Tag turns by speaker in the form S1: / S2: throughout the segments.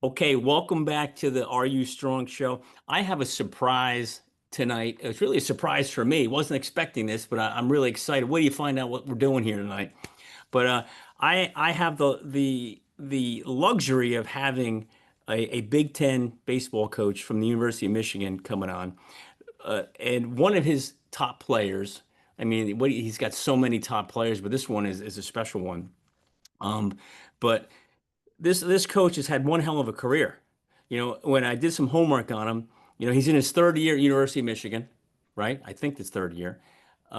S1: Okay, welcome back to the Are You Strong show. I have a surprise tonight. It's really a surprise for me. Wasn't expecting this, but I'm really excited. Wait till you find out what we're doing here tonight. But I have the luxury of having a Big Ten baseball coach from the University of Michigan coming on, and one of his top players. I mean, he's got so many top players, but this one is a special one. Um, but this coach has had one hell of a career. When I did some homework on him, he's in his third year at University of Michigan, right? I think it's third year,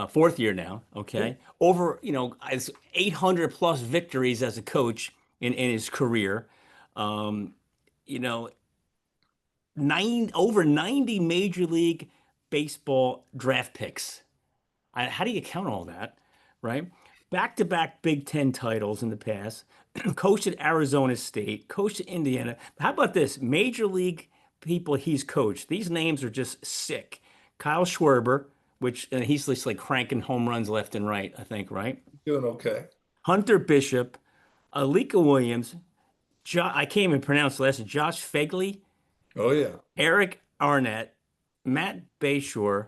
S1: fourth year now.
S2: Yep.
S1: Okay, over as 800 plus victories as a coach in his career. Um, you know, over 90 Major League Baseball draft picks. How do you count all that, right? Back-to-back Big Ten titles in the past. Coached at Arizona State, coached at Indiana. How about this? Major League people he's coached. These names are just sick. Kyle Schwarber, which and he's just like cranking home runs left and right, I think, right?
S2: Doing okay.
S1: Hunter Bishop, Alika Williams, I can't even pronounce the last name, Josh Fegley,
S2: Oh yeah.
S1: Eric Arnett, Matt Bayshore,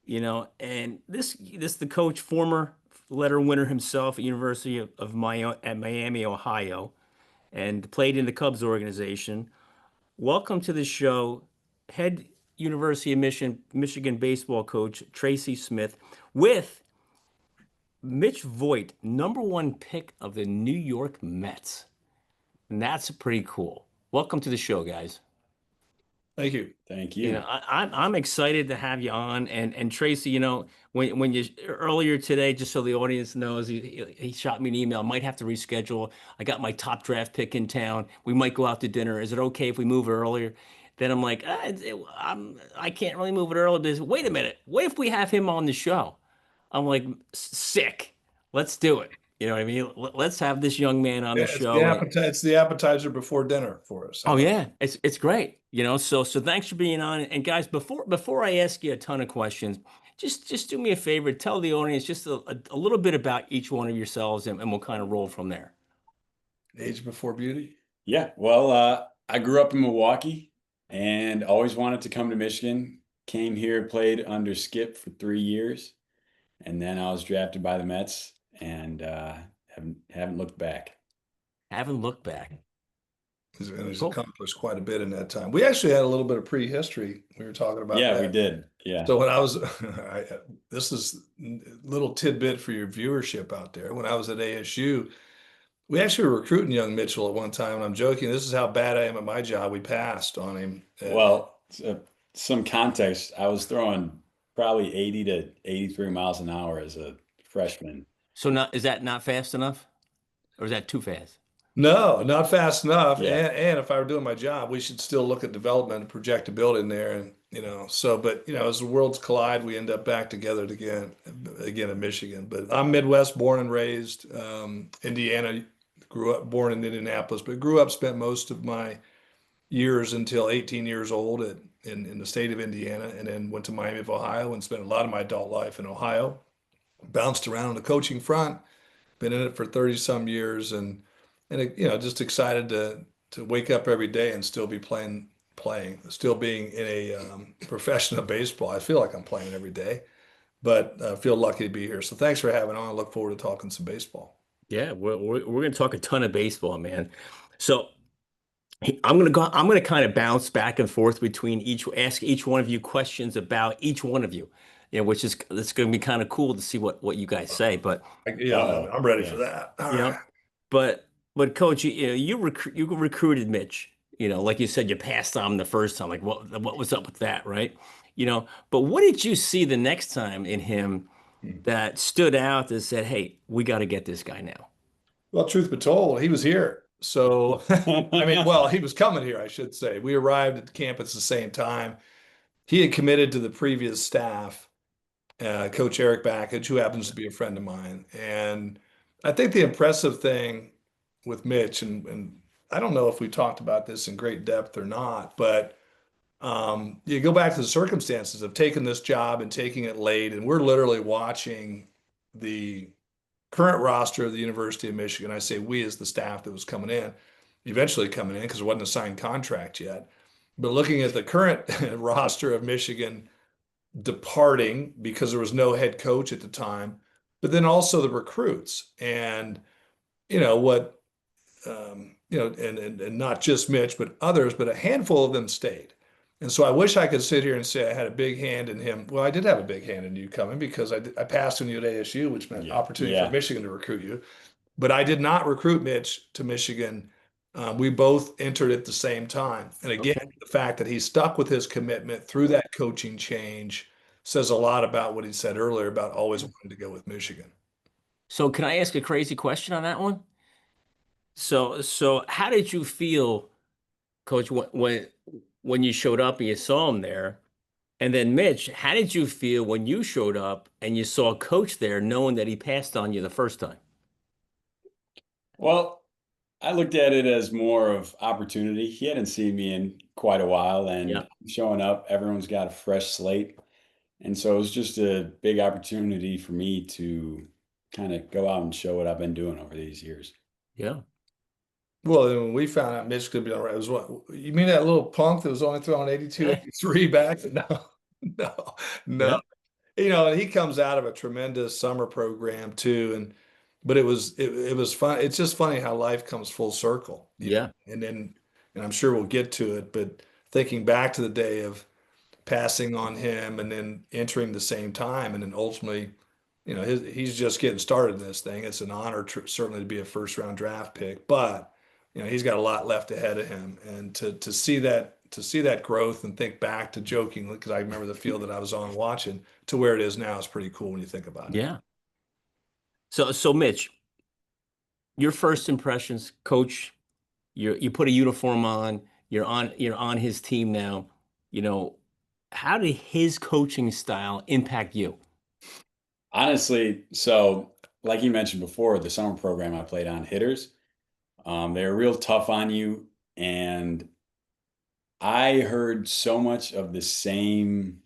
S1: and this the coach, former letter winner himself at University of Miami, Ohio, and played in the Cubs organization. Welcome to the show, head University of Michigan baseball coach Tracy Smith with Mitch Voit, number one pick of the New York Mets. And that's pretty cool. Welcome to the show, guys.
S2: Thank you.
S3: Thank
S1: You know,
S3: you.
S1: I'm excited to have you on, and Tracy, when you earlier today, just so the audience knows, he shot me an email. Might have to reschedule. I got my top draft pick in town. We might go out to dinner. Is it okay if we move it earlier? Then I'm like, I can't really move it early. But wait a minute. What if we have him on the show? I'm like, sick. Let's do it. You know what I mean? Let's have this young man on
S2: Yeah,
S1: the
S2: it's the
S1: show.
S2: appetite. It's the appetizer before dinner for us. How
S1: Oh
S2: about
S1: yeah, it's great. So thanks for being on. And guys, before I ask you a ton of questions, just do me a favor, tell the audience just a little bit about each one of yourselves, and we'll kind of roll from there.
S2: age before beauty?
S3: Yeah, well, I grew up in Milwaukee and always wanted to come to Michigan. Came here, played under Skip for 3 years, and then I was drafted by the Mets and haven't looked back.
S1: Haven't looked back.
S2: He's
S1: Cool.
S2: accomplished quite a bit in that time. We actually had a little bit of prehistory. We were talking about
S3: Yeah, we
S2: that.
S3: did. Yeah.
S2: So when I was, this is a little tidbit for your viewership out there. When I was at ASU, we actually were recruiting young Mitchell at one time, and I'm joking. This is how bad I am at my job. We passed on him.
S3: Well, some context, I was throwing probably 80 to 83 miles an hour as a freshman.
S1: So is that not fast enough, or is that too fast?
S2: No, not fast enough.
S3: Yeah.
S2: And if I were doing my job, we should still look at development and projectability in there. And, but, as the worlds collide, we end up back together again in Michigan. But I'm Midwest, born and raised, Indiana, born in Indianapolis, but grew up, spent most of my years until 18 years old in the state of Indiana, and then went to Miami of Ohio and spent a lot of my adult life in Ohio. Bounced around on the coaching front, been in it for 30 some years, and just excited to wake up every day and still be playing, still being in a profession of baseball. I feel like I'm playing every day, but I feel lucky to be here. So thanks for having on. I look forward to talking some baseball.
S1: Yeah, we're going to talk a ton of baseball, man. So I'm gonna kind of bounce back and forth between ask each one of you questions about each one of you, which is it's going to be kind of cool to see what you guys say. But
S2: Yeah, I'm ready for
S3: Yeah.
S2: that. All
S1: you know,
S2: right.
S1: but coach, you recruited Mitch. Like you said, you passed on him the first time. Like what was up with that, right? But what did you see the next time in him that stood out that said, "Hey, we got to get this guy now"?
S2: Well, truth be told, he was here. So, I mean, well, he was coming here, I should say. We arrived at the campus at the same time. He had committed to the previous staff, Coach Eric Backage, who happens to be a friend of mine. And I think the impressive thing with Mitch, and I don't know if we talked about this in great depth or not, but you go back to the circumstances of taking this job and taking it late, and we're literally watching the current roster of the University of Michigan. I say we as the staff that was coming in, eventually coming in because there wasn't a signed contract yet. But looking at the current roster of Michigan departing because there was no head coach at the time, but then also the recruits and what and not just Mitch, but others, but a handful of them stayed. And so I wish I could sit here and say I had a big hand in him. Well, I did have a big hand in you coming because I passed on you at ASU, which meant
S3: Yeah.
S2: opportunity for
S3: Yeah.
S2: Michigan to recruit you. But I did not recruit Mitch to Michigan. We both entered at the same time. And again,
S1: Okay.
S2: the fact that he stuck with his commitment through that coaching change says a lot about what he said earlier about always wanting to go with Michigan.
S1: So can I ask a crazy question on that one? So how did you feel, Coach, when you showed up and you saw him there? And then Mitch, how did you feel when you showed up and you saw Coach there, knowing that he passed on you the first time?
S3: Well, I looked at it as more of opportunity. He hadn't seen me in quite a while, and
S1: Yeah.
S3: I'm showing up. Everyone's got a fresh slate. And so it was just a big opportunity for me to kind of go out and show what I've been doing over these years.
S1: Yeah.
S2: Well, then when we found out Mitch could be all right, it was what you mean that little punk that was only throwing 82, 83 back? No, no, no.
S1: Yeah.
S2: And he comes out of a tremendous summer program too, but it was fun. It's just funny how life comes full circle,
S1: Yeah.
S2: and I'm sure we'll get to it, but thinking back to the day of passing on him and then entering the same time and then ultimately he's just getting started in this thing. It's an honor certainly to be a first round draft pick, but he's got a lot left ahead of him, and to see that growth and think back to jokingly because I remember the field that I was on watching to where it is now is pretty cool when you think about it.
S1: Yeah. So Mitch, your first impressions, Coach, you put a uniform on, you're on his team now. You know, how did his coaching style impact you?
S3: Honestly, so like you mentioned before, the summer program I played on hitters, they were real tough on you. And I heard so much of the same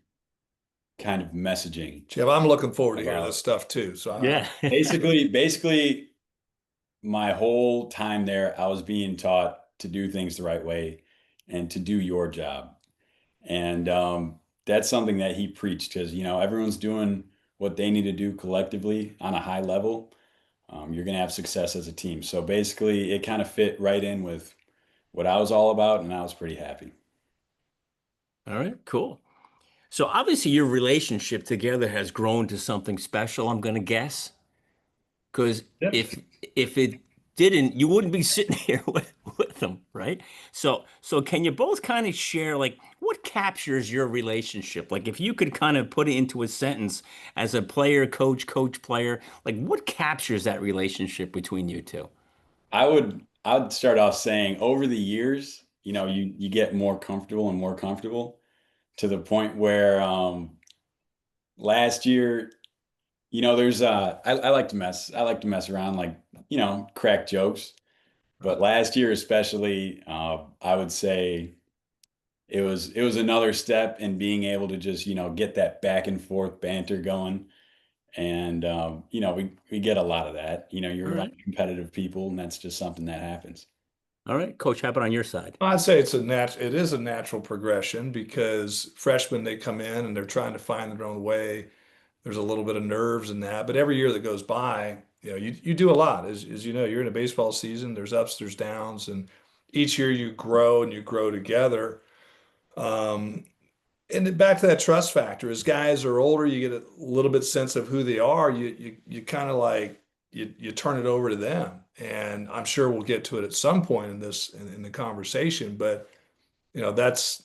S3: kind of messaging
S2: Jeff, I'm looking forward to hearing this
S3: about
S2: stuff too. So
S1: Yeah.
S3: basically my whole time there, I was being taught to do things the right way and to do your job. And that's something that he preached because, everyone's doing what they need to do collectively on a high level. You're going to have success as a team. So basically, it kind of fit right in with what I was all about, and I was pretty happy.
S1: All right, cool. So obviously your relationship together has grown to something special, I'm gonna guess. Because
S2: Yep.
S1: if it didn't, you wouldn't be sitting here with them, right? So can you both kind of share like what captures your relationship? Like if you could kind of put it into a sentence as a player, coach, player, like what captures that relationship between you two?
S3: I would start off saying over the years, you get more comfortable and more comfortable to the point where last year, there's I like to mess around, like, crack jokes. But last year especially, I would say it was another step in being able to just, get that back and forth banter going. And we get a lot of that. You're
S1: All
S3: around
S1: right.
S3: competitive people, and that's just something that happens.
S1: All right, Coach, how about on your side?
S2: I'd say it is a natural progression because freshmen, they come in and they're trying to find their own way. There's a little bit of nerves in that, but every year that goes by, you do a lot. As you know, you're in a baseball season, there's ups, there's downs, and each year you grow and you grow together. Um, and then back to that trust factor, as guys are older, you get a little bit sense of who they are. You kind of like you turn it over to them. And I'm sure we'll get to it at some point in the conversation, but that's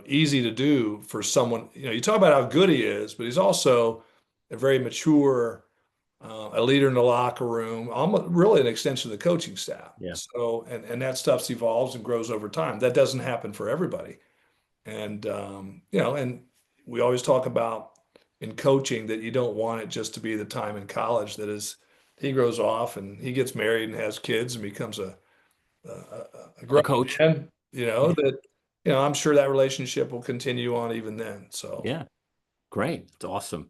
S2: easy to do for someone. You talk about how good he is, but he's also a very mature, a leader in the locker room, almost really an extension of the coaching staff.
S1: Yeah.
S2: So and that stuff evolves and grows over time. That doesn't happen for everybody. And and we always talk about in coaching that you don't want it just to be the time in college that is he grows off and he gets married and has kids and becomes a
S1: A
S2: grown
S1: coach.
S2: man, that I'm sure that relationship will continue on even then. So
S1: Yeah. Great. It's awesome.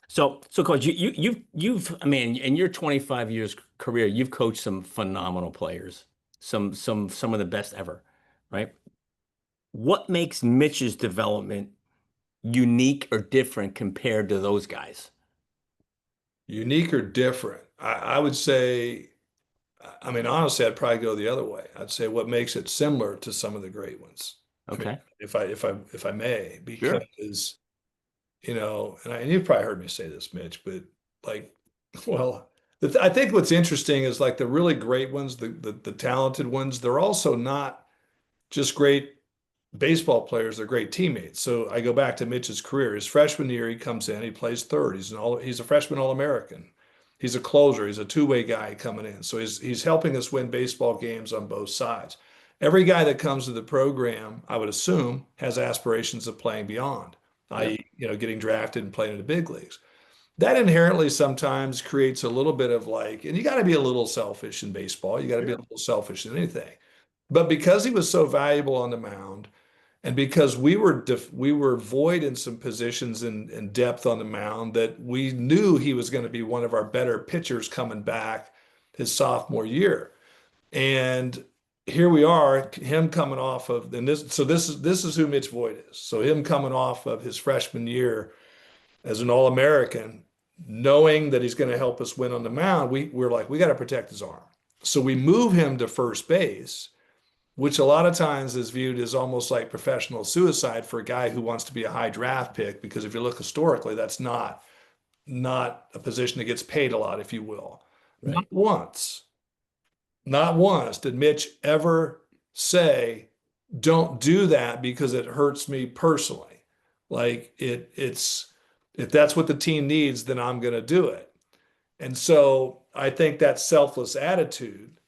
S1: So coach, I mean, in your 25 years career, you've coached some phenomenal players. some of the best ever, right? What makes Mitch's development unique or different compared to those guys?
S2: Unique or different? I would say, I mean, honestly, I'd probably go the other way. I'd say what makes it similar to some of the great ones. I mean,
S1: Okay,
S2: if I may,
S1: sure.
S2: because and you've probably heard me say this, Mitch, but like, well, I think what's interesting is like the really great ones, the talented ones, they're also not just great baseball players, they're great teammates. So I go back to Mitch's career. His freshman year, he comes in, he plays third. He's a freshman All-American. He's a closer. He's a two-way guy coming in. So he's helping us win baseball games on both sides. Every guy that comes to the program, I would assume, has aspirations of playing beyond,
S1: Yep.
S2: i.e., getting drafted and playing in the big leagues. That inherently sometimes creates a little bit of like, and you got to be a little selfish in baseball. You got to be a
S1: Sure.
S2: little selfish in anything. But because he was so valuable on the mound, and because we were void in some positions in depth on the mound, that we knew he was going to be one of our better pitchers coming back his sophomore year. And here we are, him coming off of, and this is who Mitch Voit is. So him coming off of his freshman year as an All-American, knowing that he's going to help us win on the mound, we're like, we got to protect his arm. So we move him to first base, which a lot of times is viewed as almost like professional suicide for a guy who wants to be a high draft pick, because if you look historically, that's not a position that gets paid a lot, if you will. Not
S1: Right.
S2: once, not once did Mitch ever say, "Don't do that because it hurts me personally." Like it's if that's what the team needs, then I'm going to do it. And so I think that selfless attitude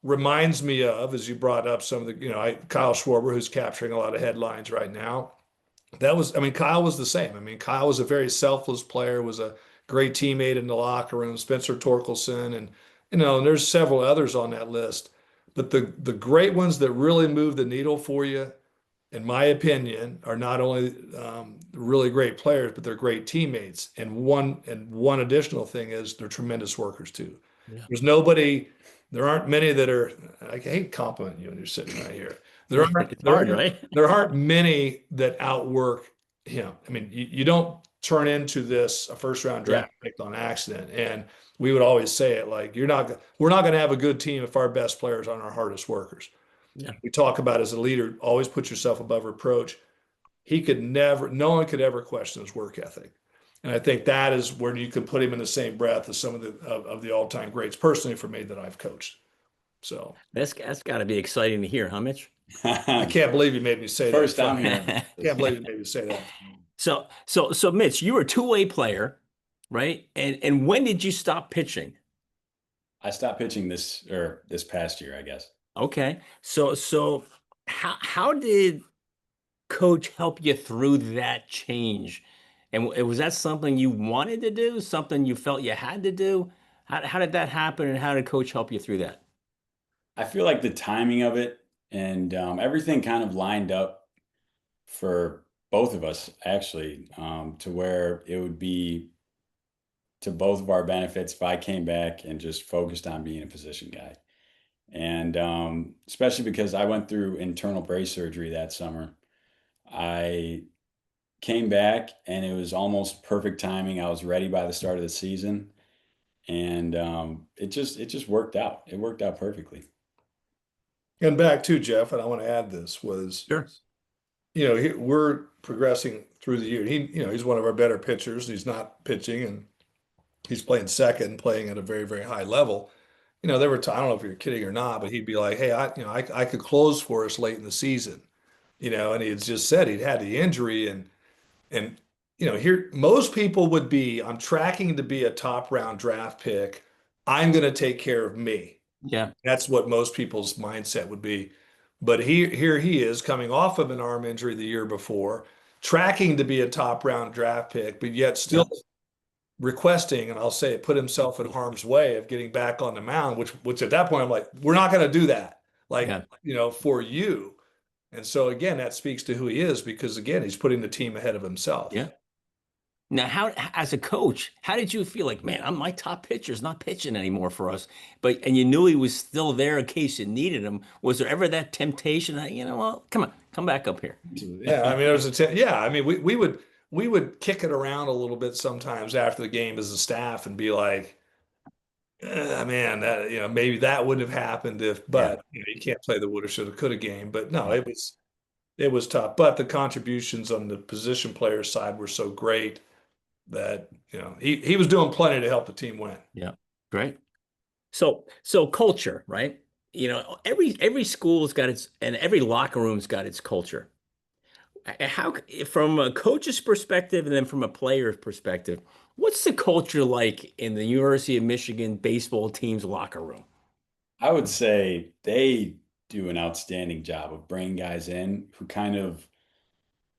S2: reminds me of, as you brought up some of the, Kyle Schwarber, who's capturing a lot of headlines right now. I mean, Kyle was the same. I mean, Kyle was a very selfless player, was a great teammate in the locker room, Spencer Torkelson, and there's several others on that list. But the great ones that really move the needle for you, in my opinion, are not only really great players, but they're great teammates. And one additional thing is they're tremendous workers too.
S1: Yeah.
S2: There's nobody, there aren't many that are. I hate complimenting you when you're sitting right here. There aren't
S1: It's
S2: there
S1: hard,
S2: aren't
S1: right?
S2: there aren't many that outwork him. I mean, you don't turn into this a first round
S1: Yeah.
S2: draft pick on accident. And we would always say it like, we're not going to have a good team if our best players aren't our hardest workers.
S1: Yeah.
S2: We talk about, as a leader, always put yourself above reproach. No one could ever question his work ethic. And I think that is where you could put him in the same breath as some of the all-time greats, personally, for me, that I've coached. So
S1: That's got to be exciting to hear, huh, Mitch?
S2: I can't believe you made me say that.
S3: First time here.
S2: Can't believe you made me say that.
S1: So Mitch, you were a two-way player, right? And when did you stop pitching?
S3: I stopped pitching this past year, I guess.
S1: Okay. So how did coach help you through that change? And was that something you wanted to do, something you felt you had to do? How did that happen, and how did coach help you through that?
S3: I feel like the timing of it and everything kind of lined up for both of us, actually, to where it would be to both of our benefits if I came back and just focused on being a position guy. And especially because I went through internal brace surgery that summer. I came back and it was almost perfect timing. I was ready by the start of the season, and it just worked out. It worked out perfectly.
S2: And back to Jeff, and I want to add this was,
S1: Sure.
S2: we're progressing through the year. He's one of our better pitchers. He's not pitching, and he's playing second, playing at a very, very high level. There were I don't know if you're kidding or not, but he'd be like, "Hey, I could close for us late in the season," and he had just said he'd had the injury, and here most people would be, "I'm tracking to be a top round draft pick. I'm going to take care of me."
S1: Yeah.
S2: That's what most people's mindset would be. But here he is coming off of an arm injury the year before, tracking to be a top round draft pick, but yet still
S1: Yeah.
S2: requesting, and I'll say it, put himself in harm's way of getting back on the mound, which at that point I'm like, we're not going to do that, like,
S1: Yeah.
S2: for you. And so again, that speaks to who he is, because again, he's putting the team ahead of himself.
S1: Yeah. Now, how as a coach, how did you feel like, man, my top pitcher's not pitching anymore for us, but and you knew he was still there in case you needed him. Was there ever that temptation that, well, come on, come back up here?
S2: Yeah, I mean, there was yeah, I mean, we would kick it around a little bit sometimes after the game as a staff and be like, man, that maybe that wouldn't have happened if,
S1: Yeah,
S2: but you can't play the woulda, shoulda, coulda game. But no, it was tough. But the contributions on the position player side were so great that he was doing plenty to help the team win.
S1: yeah, great. So culture, right? Every school's got its and every locker room's got its culture. How, from a coach's perspective and then from a player's perspective, what's the culture like in the University of Michigan baseball team's locker room?
S3: I would say they do an outstanding job of bringing guys in who kind of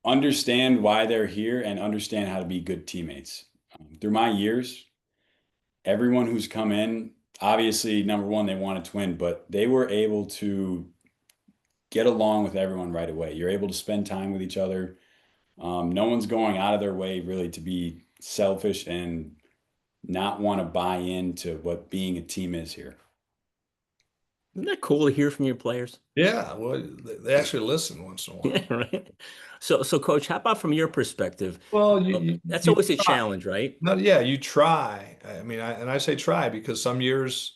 S3: understand why they're here and understand how to be good teammates. Through my years, everyone who's come in, obviously, number one, they wanted to win, but they were able to get along with everyone right away. You're able to spend time with each other. No one's going out of their way really to be selfish and not want to buy into what being a team is here.
S1: Isn't that cool to hear from your players?
S2: Yeah, well, they actually listen once in a while.
S1: Yeah, right. So Coach, how about from your perspective?
S2: Well,
S1: That's
S2: you
S1: always a
S2: try.
S1: challenge, right?
S2: No, yeah, you try. I mean, and I say try because some years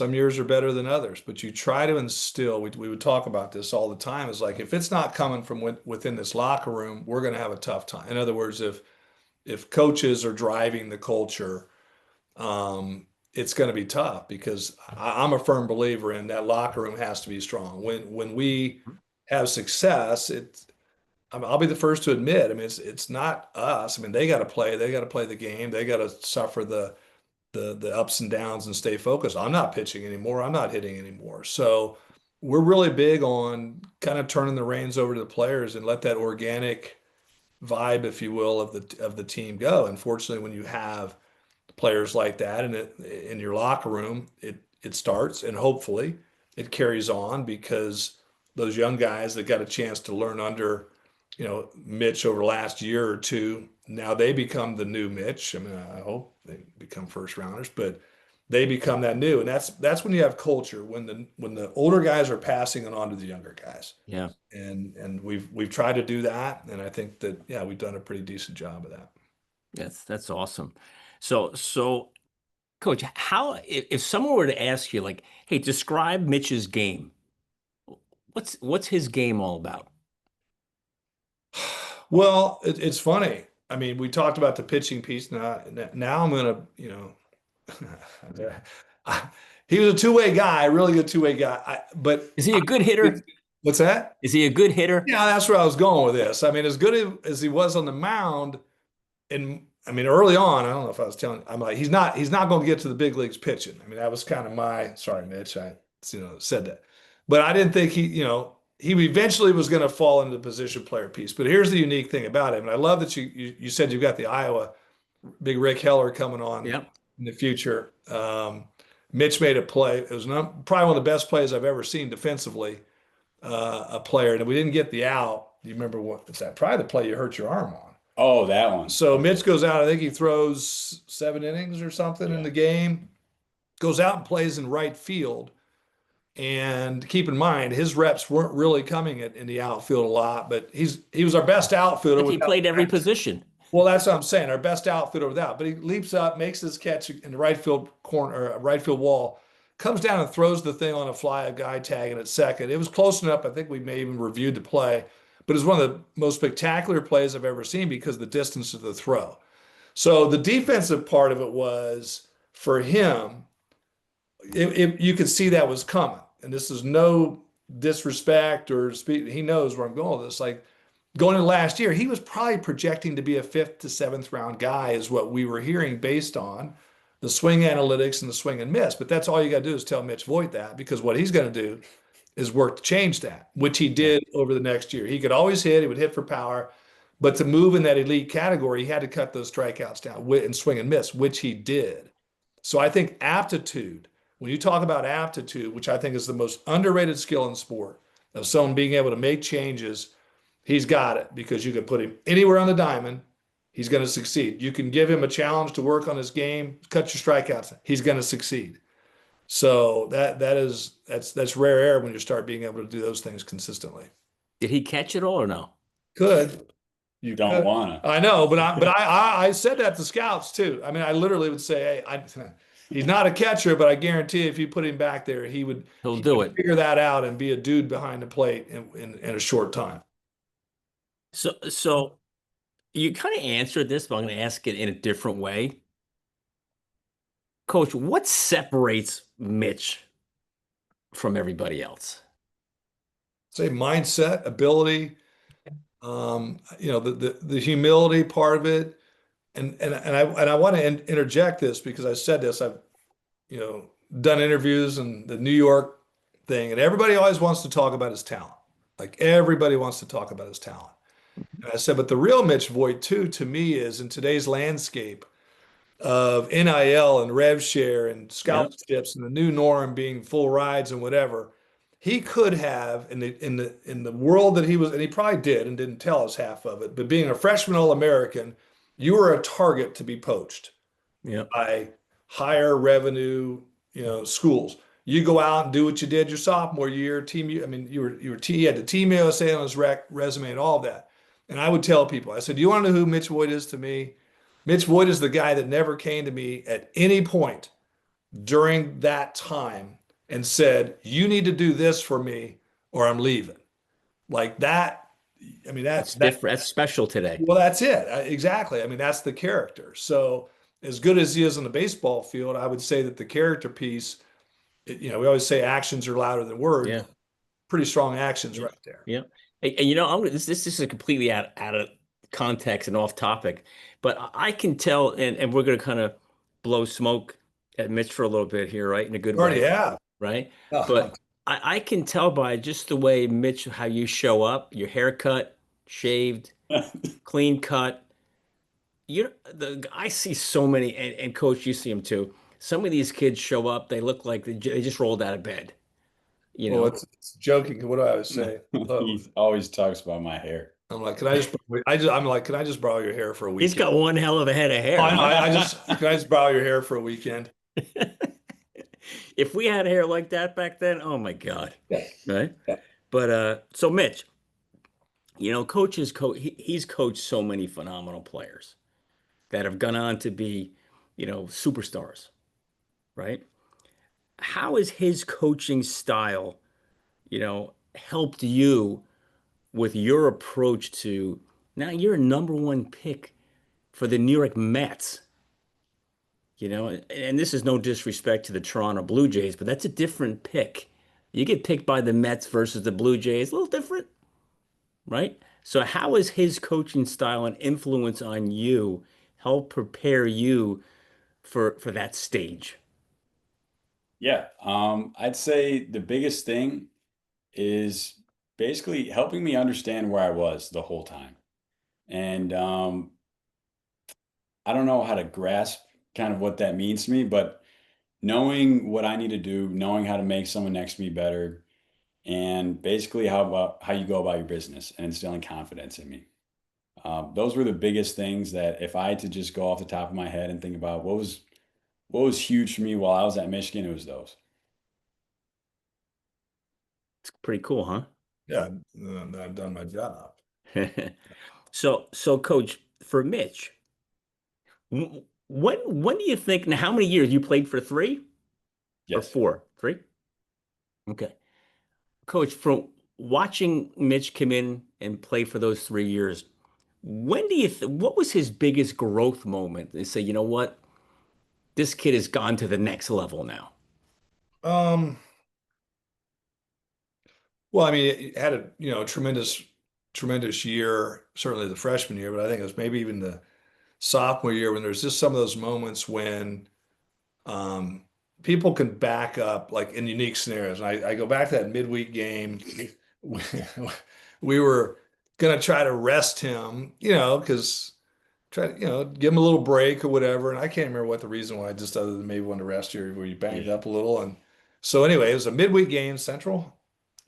S2: are better than others, but you try to instill. We would talk about this all the time. Is like if it's not coming from within this locker room, we're going to have a tough time. In other words, if coaches are driving the culture, it's going to be tough because I'm a firm believer in that locker room has to be strong. When we have success, I'll be the first to admit. I mean, it's not us. I mean, they got to play. They got to play the game. They got to suffer the ups and downs and stay focused. I'm not pitching anymore. I'm not hitting anymore. So we're really big on kind of turning the reins over to the players and let that organic vibe, if you will, of the team go. And fortunately, when you have players like that in your locker room, it starts and hopefully it carries on because those young guys that got a chance to learn under Mitch over the last year or two, now they become the new Mitch. I mean, I hope they become first rounders, but they become that new. And that's when you have culture, when the older guys are passing it on to the younger guys.
S1: Yeah.
S2: And we've tried to do that. And I think that, yeah, we've done a pretty decent job of that.
S1: That's awesome. So Coach, how if someone were to ask you like, hey, describe Mitch's game, what's his game all about?
S2: Well, it's funny. I mean, we talked about the pitching piece. Now I'm gonna, he was a two-way guy, a really good two-way guy. But
S1: Is he a good hitter?
S2: what's that?
S1: Is he a good hitter?
S2: Yeah, that's where I was going with this. I mean, as good as he was on the mound, and I mean, early on, I don't know if I was telling, I'm like, he's not going to get to the big leagues pitching. I mean, that was kind of sorry, Mitch, I said that, but I didn't think he eventually was going to fall into the position player piece. But here's the unique thing about him, and I love that you said you've got the Iowa big Rick Heller coming on
S1: Yep.
S2: in the future. Mitch made a play. It was probably one of the best plays I've ever seen defensively. A player, and we didn't get the out. Do you remember what? It's that probably the play you hurt your arm on.
S3: Oh, that one.
S2: So Mitch goes out. I think he throws 7 innings or something in the game. Goes out and plays in right field. And keep in mind, his reps weren't really coming in the outfield a lot, but he was our best outfielder.
S1: But he played every position.
S2: Well, that's what I'm saying. Our best outfielder without. But he leaps up, makes his catch in the right field corner, or right field wall, comes down and throws the thing on a fly, a guy tagging at second. It was close enough. I think we may even reviewed the play, but it was one of the most spectacular plays I've ever seen because of the distance of the throw. So the defensive part of it was for him, you could see that was coming. And this is no disrespect or speak. He knows where I'm going with this. Like going into last year, he was probably projecting to be a 5th to 7th round guy is what we were hearing based on the swing analytics and the swing and miss. But that's all you got to do is tell Mitch Voit that, because what he's going to do is work to change that, which he did over the next year. He could always hit. He would hit for power. But to move in that elite category, he had to cut those strikeouts down and swing and miss, which he did. So I think aptitude, when you talk about aptitude, which I think is the most underrated skill in sport, of someone being able to make changes, he's got it, because you can put him anywhere on the diamond he's going to succeed. You can give him a challenge to work on his game, cut your strikeouts. He's going to succeed. So that's rare air when you start being able to do those things consistently.
S1: Did he catch it all or no?
S2: Could.
S3: You don't want
S2: I know, but I said that to scouts too. I mean, I literally would say, hey, he's not a catcher, but I guarantee if you put him back there,
S1: He'll
S2: he
S1: do
S2: would
S1: it.
S2: figure that out and be a dude behind the plate in a short time.
S1: So you kind of answered this, but I'm going to ask it in a different way. Coach, what separates Mitch from everybody else?
S2: Say mindset, ability, the humility part of it, and I want to interject this because I said this. I've done interviews and the New York thing, and everybody always wants to talk about his talent. Like everybody wants to talk about his talent. And I said, but the real Mitch Voit too, to me, is in today's landscape of NIL and rev share and
S1: Yep.
S2: scholarships and the new norm being full rides and whatever. He could have in the world that he was, and he probably did and didn't tell us half of it, but being a freshman All-American, you were a target to be poached
S1: Yep.
S2: by higher revenue, schools. You go out and do what you did your sophomore year, I mean, you had the Team USA on his resume and all of that. And I would tell people, I said, "Do you want to know who Mitch Voit is to me? Mitch Voit is the guy that never came to me at any point during that time and said, you need to do this for me or I'm leaving." Like that. I mean,
S1: That's different. That's special today.
S2: well, that's it. Exactly. I mean, that's the character. So as good as he is on the baseball field, I would say that the character piece, we always say actions are louder than words.
S1: Yeah.
S2: Pretty strong actions
S1: Yeah.
S2: right there.
S1: Yeah. And this is completely out of context and off topic, but I can tell, and we're going to kind of blow smoke at Mitch for a little bit here, right? In a good
S2: Already
S1: way,
S2: have.
S1: right?
S2: Oh,
S1: But I can tell by just the way Mitch, how you show up, your haircut, shaved,
S3: to.
S1: clean cut. I see so many, and Coach, you see them too. Some of these kids show up, they look like they just rolled out of bed, you
S2: well,
S1: know.
S2: it's joking. What do I always say?
S3: He always talks about my hair.
S2: I'm like, can I just borrow your hair for a
S1: He's
S2: weekend?
S1: got one hell of a head of
S2: Oh,
S1: hair,
S2: I know.
S1: huh?
S2: Can I just borrow your hair for a weekend?
S1: If we had hair like that back then, oh my God.
S2: Yeah.
S1: Right?
S2: Yeah.
S1: But so Mitch, he's coached so many phenomenal players that have gone on to be, superstars, right? How has his coaching style, helped you with your approach to now you're a number one pick for the New York Mets? And this is no disrespect to the Toronto Blue Jays, but that's a different pick. You get picked by the Mets versus the Blue Jays, a little different, right? So how is his coaching style and influence on you help prepare you for that stage?
S3: Yeah, I'd say the biggest thing is basically helping me understand where I was the whole time. And I don't know how to grasp kind of what that means to me, but knowing what I need to do, knowing how to make someone next to me better, and basically how you go about your business and instilling confidence in me. Those were the biggest things that if I had to just go off the top of my head and think about what was huge for me while I was at Michigan, it was those.
S1: It's pretty cool, huh?
S2: Yeah, I've done my job.
S1: So Coach, for Mitch, when do you think, now how many years you played for, 3 or
S3: Yes.
S1: 4? 3? Okay. Coach, from watching Mitch come in and play for those 3 years, what was his biggest growth moment? They say, you know what? This kid has gone to the next level now.
S2: Um, well, I mean, it had a tremendous year, certainly the freshman year, but I think it was maybe even the sophomore year when there's just some of those moments when um, people can back up like in unique scenarios. And I go back to that midweek game. We, we were gonna try to rest him, because try to, give him a little break or whatever. And I can't remember what the reason why, just other than maybe wanted to rest you where you banged
S3: Yeah.
S2: up a little. And so anyway, it was a midweek game, Central.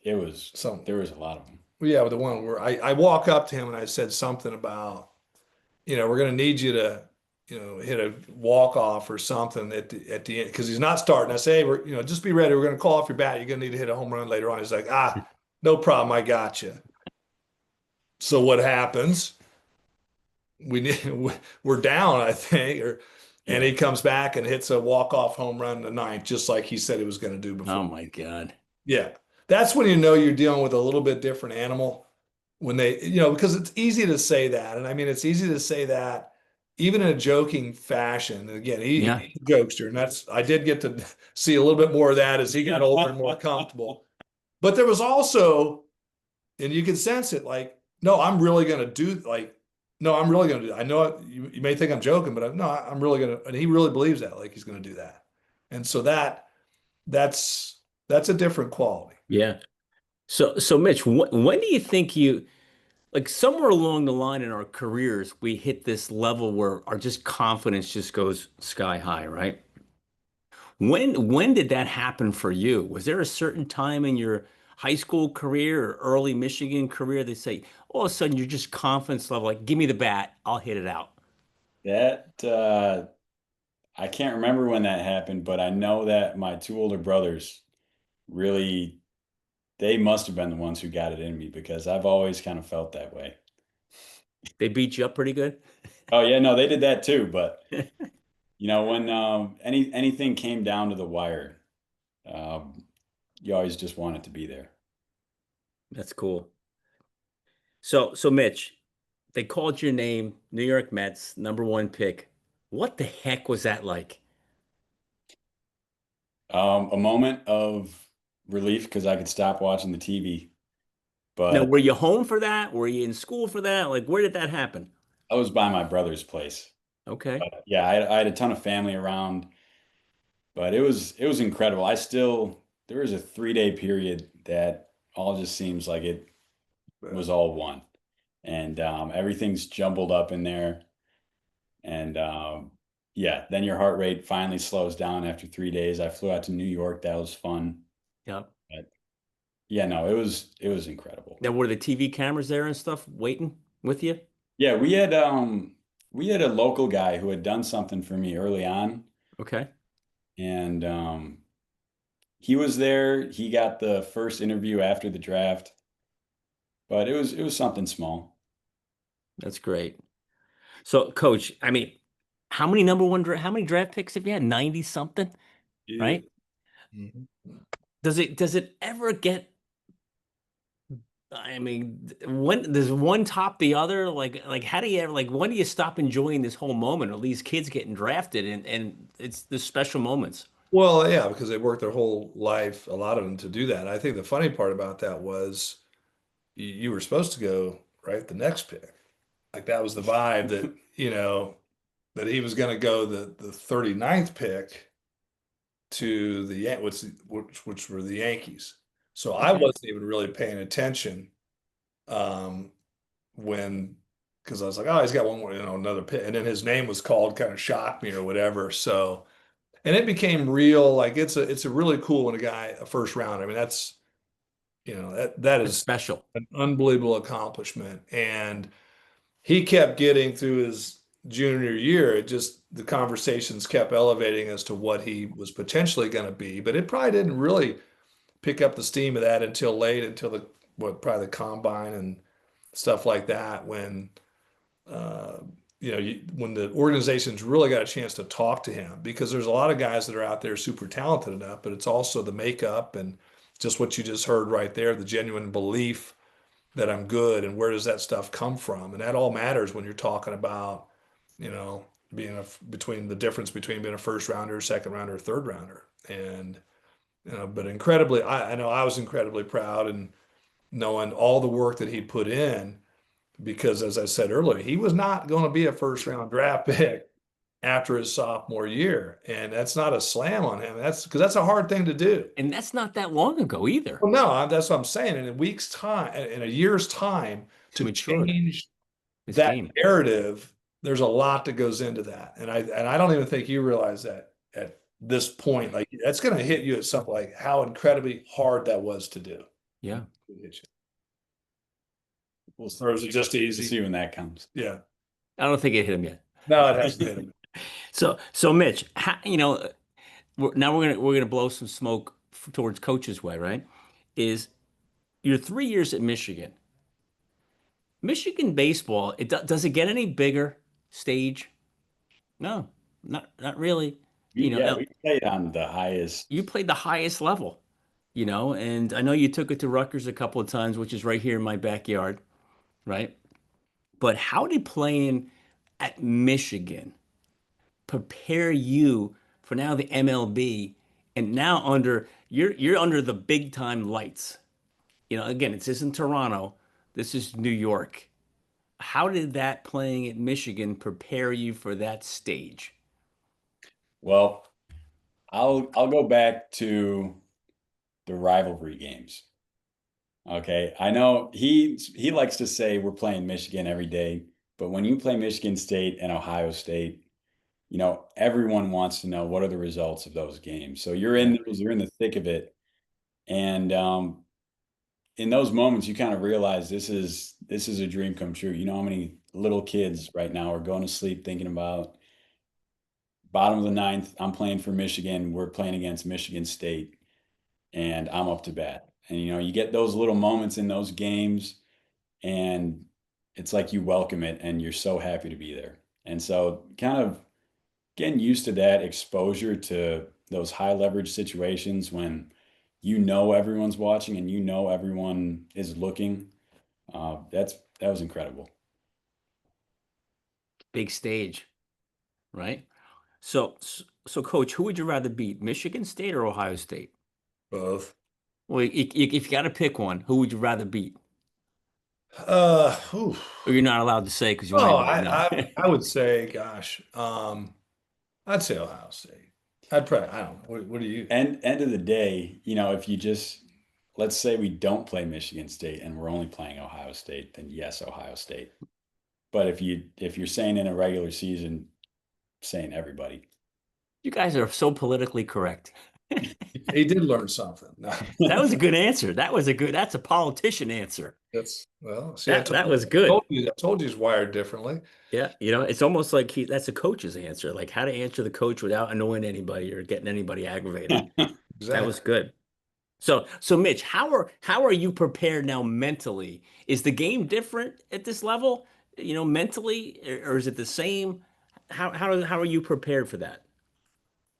S2: So
S3: There was a lot of them.
S2: yeah, with the one where I walk up to him and I said something about, we're going to need you to, hit a walk off or something at the end because he's not starting. I say, hey, just be ready. We're going to call off your bat. You're going to need to hit a home run later on. He's like, no problem. I got you. So what happens? We're down, I think, and he comes back and hits a walk-off home run in the ninth, just like he said he was going to do before.
S1: Oh my God.
S2: Yeah. That's when you know you're dealing with a little bit different animal when they, because it's easy to say that. And I mean, it's easy to say that even in a joking fashion. And again, he's a jokester, and I did get to see a little bit more of that as he got older and more comfortable. But there was also, and you can sense it, like, no, I'm really going to do, like, no, I'm really going to do that. I know you may think I'm joking, but no, I'm really going to, and he really believes that, like he's going to do that. And so that's a different quality.
S1: Yeah. So Mitch, when do you think like somewhere along the line in our careers, we hit this level where our just confidence just goes sky high, right? When did that happen for you? Was there a certain time in your high school career or early Michigan career they say all of a sudden you're just confidence level, like give me the bat, I'll hit it out.
S3: That I can't remember when that happened, but I know that my two older brothers really, they must have been the ones who got it in me because I've always kind of felt that way.
S1: They beat you up pretty good?
S3: Oh yeah, no, they did that too. But when anything came down to the wire, um, you always just want it to be there.
S1: That's cool. So Mitch, they called your name, New York Mets, #1 pick. What the heck was that like?
S3: A moment of relief because I could stop watching the TV.
S1: Now,
S3: But
S1: were you home for that? Were you in school for that? Like, where did that happen?
S3: I was by my brother's place.
S1: Okay.
S3: But yeah, I had a ton of family around, but it was incredible. There was a 3-day period that all just seems like it was all one, and everything's jumbled up in there, and yeah, then your heart rate finally slows down after 3 days. I flew out to New York. That was fun.
S1: Yep.
S3: But yeah, no, it was incredible.
S1: Now, were the TV cameras there and stuff waiting with you?
S3: Yeah, we had a local guy who had done something for me early on,
S1: Okay.
S3: and he was there. He got the first interview after the draft, but it was something small.
S1: That's great. So, coach, I mean, how many draft picks have you had? 90 something,
S2: Yeah.
S1: right?
S2: Mhm.
S1: Does it ever get, I mean, when does one top the other? Like how do you ever, like, when do you stop enjoying this whole moment of these kids getting drafted and it's the special moments?
S2: Well, yeah, because they worked their whole life, a lot of them, to do that. I think the funny part about that was you were supposed to go right the next pick. Like that was the vibe that, that he was going to go the 39th pick to the which were the Yankees. So I
S1: Okay.
S2: wasn't even really paying attention um, when because I was like, oh, he's got one more, another pick, and then his name was called, kind of shocked me or whatever. So, and it became real. Like it's a really cool when a first round. I mean, that's that
S1: That's
S2: is
S1: special.
S2: an unbelievable accomplishment, and he kept getting through his junior year. It just the conversations kept elevating as to what he was potentially going to be, but it probably didn't really pick up the steam of that until late, until probably the combine and stuff like that, when uh, when the organization's really got a chance to talk to him, because there's a lot of guys that are out there super talented enough, but it's also the makeup and just what you just heard right there, the genuine belief that I'm good, and where does that stuff come from? And that all matters when you're talking about, you know, being between the difference between being a first rounder, second rounder, third rounder. And, but incredibly, I know I was incredibly proud and knowing all the work that he put in, because as I said earlier, he was not going to be a first round draft pick after his sophomore year. And that's not a slam on him. That's because that's a hard thing to do.
S1: And that's not that long ago either.
S2: Well, no, that's what I'm saying. In a week's time, in a year's time,
S1: He's
S2: to
S1: matured
S2: change
S1: his
S2: that
S1: game.
S2: narrative, there's a lot that goes into that. And I don't even think you realize that at this point. Like that's going to hit you at something like how incredibly hard that was to do.
S1: Yeah.
S3: We'll
S2: Or was it just
S3: see
S2: easy?
S3: when that comes.
S2: Yeah.
S1: I don't think it hit him yet.
S2: No, it hasn't hit him.
S1: So Mitch, now we're gonna blow some smoke towards coach's way, right? Is You're 3 years at Michigan. Michigan baseball, does it get any bigger stage? No, not really. You know,
S3: Yeah, we played on the highest.
S1: you played the highest level, and I know you took it to Rutgers a couple of times, which is right here in my backyard, right? But how did playing at Michigan prepare you for now the MLB and now you're under the big time lights? Again, this isn't Toronto, this is New York. How did that playing at Michigan prepare you for that stage?
S3: Well, I'll go back to the rivalry games. Okay, I know he likes to say we're playing Michigan every day, but when you play Michigan State and Ohio State, everyone wants to know what are the results of those games. So
S2: Yeah.
S3: you're in the thick of it, and in those moments, you kind of realize this is a dream come true. You know how many little kids right now are going to sleep thinking about bottom of the ninth. I'm playing for Michigan. We're playing against Michigan State, and I'm up to bat. And you get those little moments in those games, and it's like you welcome it, and you're so happy to be there. And so, kind of getting used to that exposure to those high leverage situations when everyone's watching and everyone is looking. That was incredible.
S1: Big stage, right? So, coach, who would you rather beat, Michigan State or Ohio State?
S2: Both.
S1: Well, if you got to pick one, who would you rather beat?
S2: Ooh.
S1: Or you're not allowed to say because you want
S2: Oh,
S1: everybody to know.
S2: I would say, gosh, I'd say Ohio State. I'd probably, I don't know. What do you?
S3: And end of the day, if you just let's say we don't play Michigan State and we're only playing Ohio State, then yes, Ohio State. But if you're saying in a regular season, saying everybody.
S1: You guys are so politically correct.
S2: He did learn something. No,
S1: That was a good answer. That's a politician answer.
S2: well, see,
S1: That was
S2: told
S1: good.
S2: you, I told you he's wired differently.
S1: Yeah, it's almost like that's a coach's answer, like how to answer the coach without annoying anybody or getting anybody aggravated. That was
S2: Exactly.
S1: good. So Mitch, how are you prepared now mentally? Is the game different at this level, mentally, or is it the same? How are you prepared for that?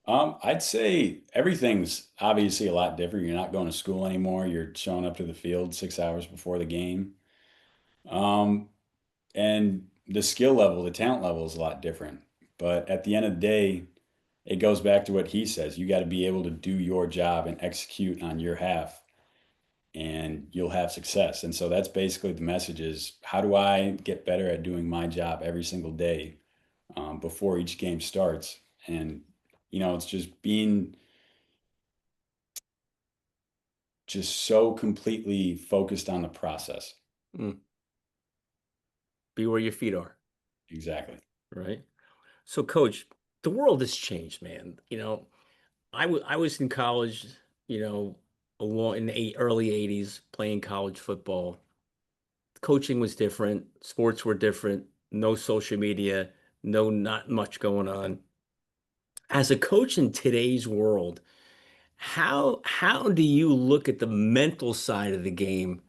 S3: I'd say everything's obviously a lot different. You're not going to school anymore. You're showing up to the field 6 hours before the game. Um, and the skill level, the talent level is a lot different. But at the end of the day, it goes back to what he says. You got to be able to do your job and execute on your half, and you'll have success. And so that's basically the message is how do I get better at doing my job every single day before each game starts? And, it's just being just so completely focused on the process.
S1: Mm, be where your feet are,
S3: Exactly.
S1: right? So, coach, the world has changed, man. I was in college, along in the early '80s, playing college football. Coaching was different, sports were different, no social media, no, not much going on. As a coach in today's world, how do you look at the mental side of the game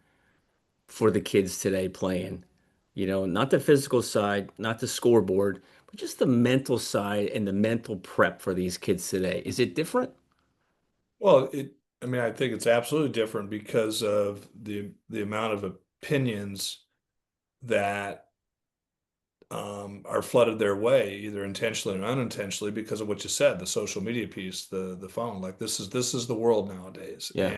S1: for the kids today playing? Not the physical side, not the scoreboard, but just the mental side and the mental prep for these kids today. Is it different?
S2: Well, I mean, I think it's absolutely different because of the amount of opinions that are flooded their way, either intentionally or unintentionally, because of what you said, the social media piece, the phone. Like this is the world nowadays,
S1: Yeah,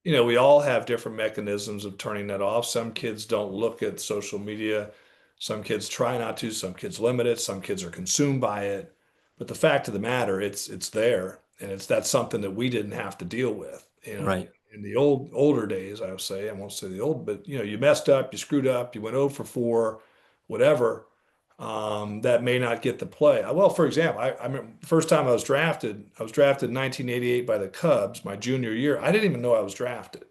S2: and we all have different mechanisms of turning that off. Some kids don't look at social media. Some kids try not to. Some kids limit it. Some kids are consumed by it. But the fact of the matter, it's there, and that's something that we didn't have to deal with.
S1: right.
S2: In the older days, I would say, I won't say the old, but you messed up, you screwed up, you went 0 for 4, whatever. That may not get the play. Well, for example, I remember the first time I was drafted in 1988 by the Cubs, my junior year. I didn't even know I was drafted.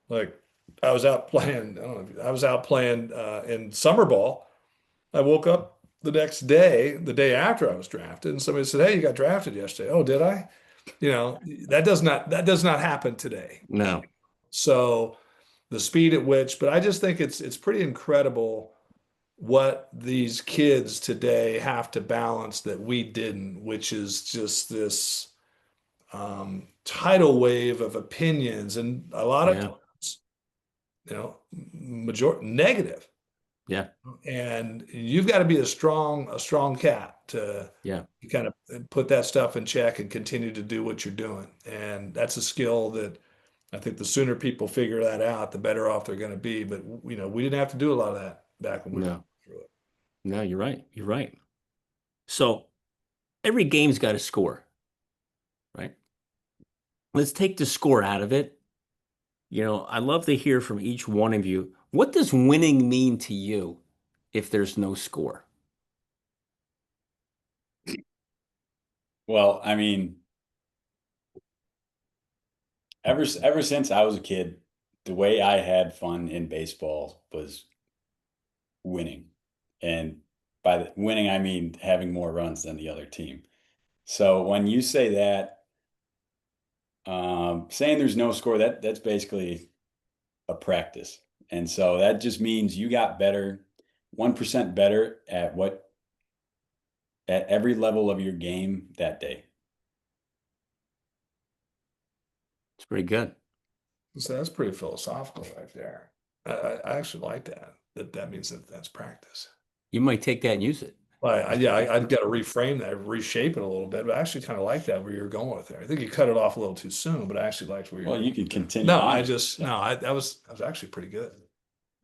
S2: Like I was out playing, I don't know, I was out playing in summer ball, I woke up the next day, the day after I was drafted, and somebody said, "Hey, you got drafted yesterday." Oh, did I? You know, that does not happen today.
S1: No.
S2: So the speed at which, but I just think it's pretty incredible what these kids today have to balance that we didn't, which is just this tidal wave of opinions and a lot of
S1: Yeah.
S2: times, major negative.
S1: Yeah.
S2: And you've got to be a strong cat to
S1: Yeah.
S2: kind of put that stuff in check and continue to do what you're doing. And that's a skill that I think the sooner people figure that out, the better off they're going to be. But we didn't have to do a lot of that back when we were
S1: No.
S2: through it.
S1: No, you're right. You're right. So every game's got a score, right? Let's take the score out of it. I'd love to hear from each one of you. What does winning mean to you if there's no score?
S3: Well, I mean, ever since I was a kid, the way I had fun in baseball was winning. And by winning, I mean having more runs than the other team. So when you say that, saying there's no score, that's basically a practice. And so that just means you got better, 1% better at every level of your game that day.
S1: It's pretty good.
S2: So that's pretty philosophical right there. I actually like that. That means that that's practice.
S1: You might take that and use it.
S2: Well, yeah, I've got to reframe that, reshape it a little bit, but I actually kind of like that where you're going with there. I think you cut it off a little too soon, but I actually liked where you're
S3: Well,
S2: going.
S3: you can continue
S2: No,
S3: on.
S2: that was actually pretty good.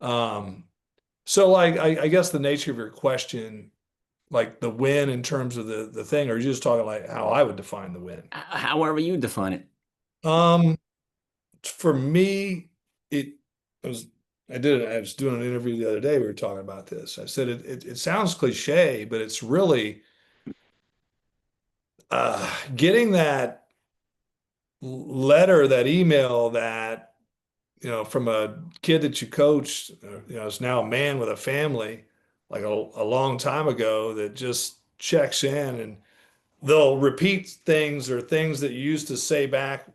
S2: So like I guess the nature of your question, like the win in terms of the thing, or are you just talking like how I would define the win?
S1: However you define it.
S2: Um, for me, it was I was doing an interview the other day. We were talking about this. I said it sounds cliche, but it's really getting that letter, that email, that from a kid that you coached, is now a man with a family, like a long time ago, that just checks in and they'll repeat things or things that you used to say back,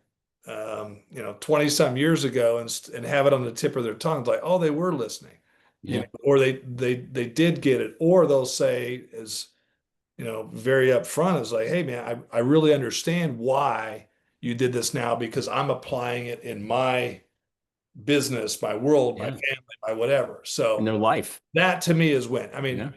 S2: 20 some years ago and have it on the tip of their tongue. It's like, oh, they were listening,
S1: Yeah.
S2: or they did get it, or they'll say as, very upfront is like, hey man, I really understand why you did this now because I'm applying it in my business, my world, my
S1: Yeah.
S2: family, my whatever.
S1: In
S2: So
S1: their life.
S2: that to me is win. I
S1: Yeah.
S2: mean,